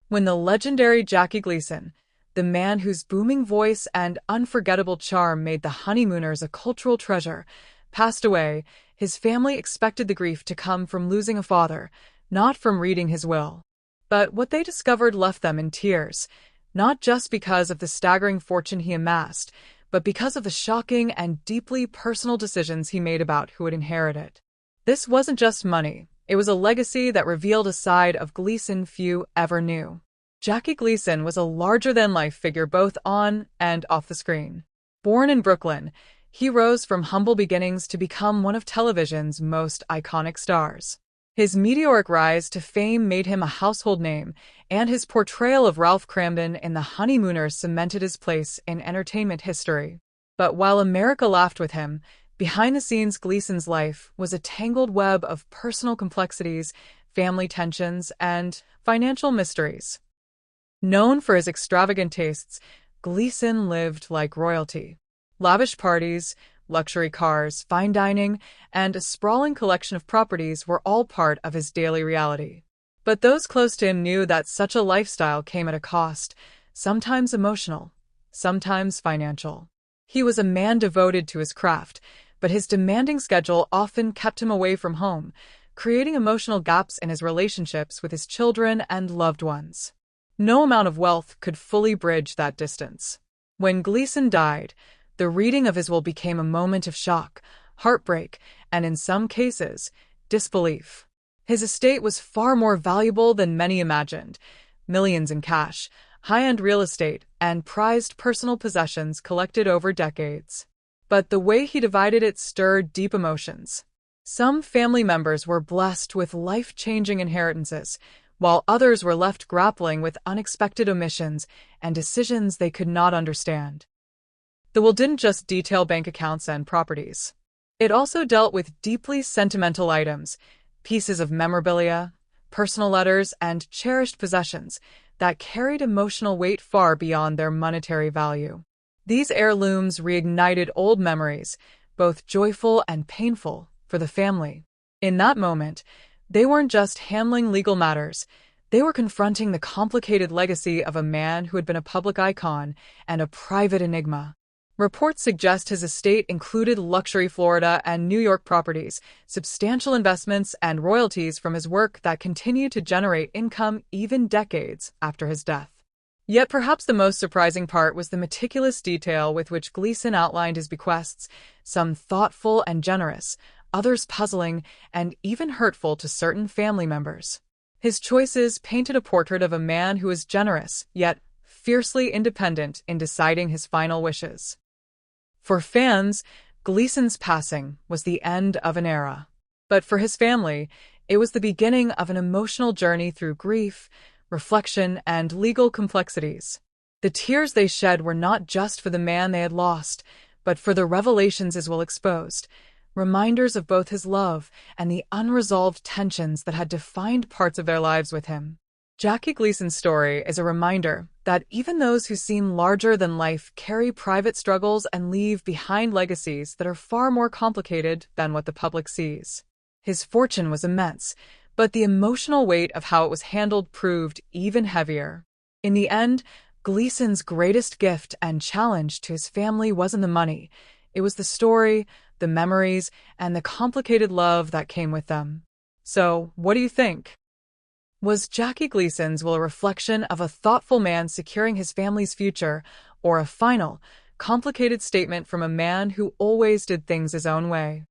when the legendary Jackie Gleason, the man whose booming voice and unforgettable charm made the Honeymooners a cultural treasure, passed away, his family expected the grief to come from losing a father, not from reading his will. But what they discovered left them in tears, not just because of the staggering fortune he amassed, but because of the shocking and deeply personal decisions he made about who would inherit it. This wasn't just money. It was a legacy that revealed a side of Gleason few ever knew. Jackie Gleason was a larger-than-life figure both on and off the screen. Born in Brooklyn, he rose from humble beginnings to become one of television's most iconic stars. His meteoric rise to fame made him a household name, and his portrayal of Ralph Cramden in The Honeymooners cemented his place in entertainment history. But while America laughed with him, behind the scenes Gleason's life was a tangled web of personal complexities, family tensions, and financial mysteries. Known for his extravagant tastes, Gleason lived like royalty. Lavish parties, luxury cars, fine dining, and a sprawling collection of properties were all part of his daily reality. But those close to him knew that such a lifestyle came at a cost, sometimes emotional, sometimes financial. He was a man devoted to his craft, but his demanding schedule often kept him away from home, creating emotional gaps in his relationships with his children and loved ones. No amount of wealth could fully bridge that distance. When Gleason died, the reading of his will became a moment of shock, heartbreak, and in some cases, disbelief. His estate was far more valuable than many imagined. Millions in cash, high-end real estate, and prized personal possessions collected over decades. But the way he divided it stirred deep emotions. Some family members were blessed with life-changing inheritances, while others were left grappling with unexpected omissions and decisions they could not understand. The will didn't just detail bank accounts and properties. It also dealt with deeply sentimental items, pieces of memorabilia, personal letters, and cherished possessions that carried emotional weight far beyond their monetary value. These heirlooms reignited old memories, both joyful and painful, for the family. In that moment, they weren't just handling legal matters, they were confronting the complicated legacy of a man who had been a public icon and a private enigma. Reports suggest his estate included luxury Florida and New York properties, substantial investments, and royalties from his work that continued to generate income even decades after his death. Yet perhaps the most surprising part was the meticulous detail with which Gleason outlined his bequests, some thoughtful and generous, others puzzling and even hurtful to certain family members. His choices painted a portrait of a man who was generous, yet fiercely independent in deciding his final wishes. For fans, Gleason's passing was the end of an era. But for his family, it was the beginning of an emotional journey through grief, reflection, and legal complexities. The tears they shed were not just for the man they had lost, but for the revelations his will exposed, reminders of both his love and the unresolved tensions that had defined parts of their lives with him. Jackie Gleason's story is a reminder that even those who seem larger than life carry private struggles and leave behind legacies that are far more complicated than what the public sees. His fortune was immense, but the emotional weight of how it was handled proved even heavier. In the end, Gleason's greatest gift and challenge to his family wasn't the money. It was the story, the memories, and the complicated love that came with them. So, what do you think? Was Jackie Gleason's will a reflection of a thoughtful man securing his family's future, or a final, complicated statement from a man who always did things his own way?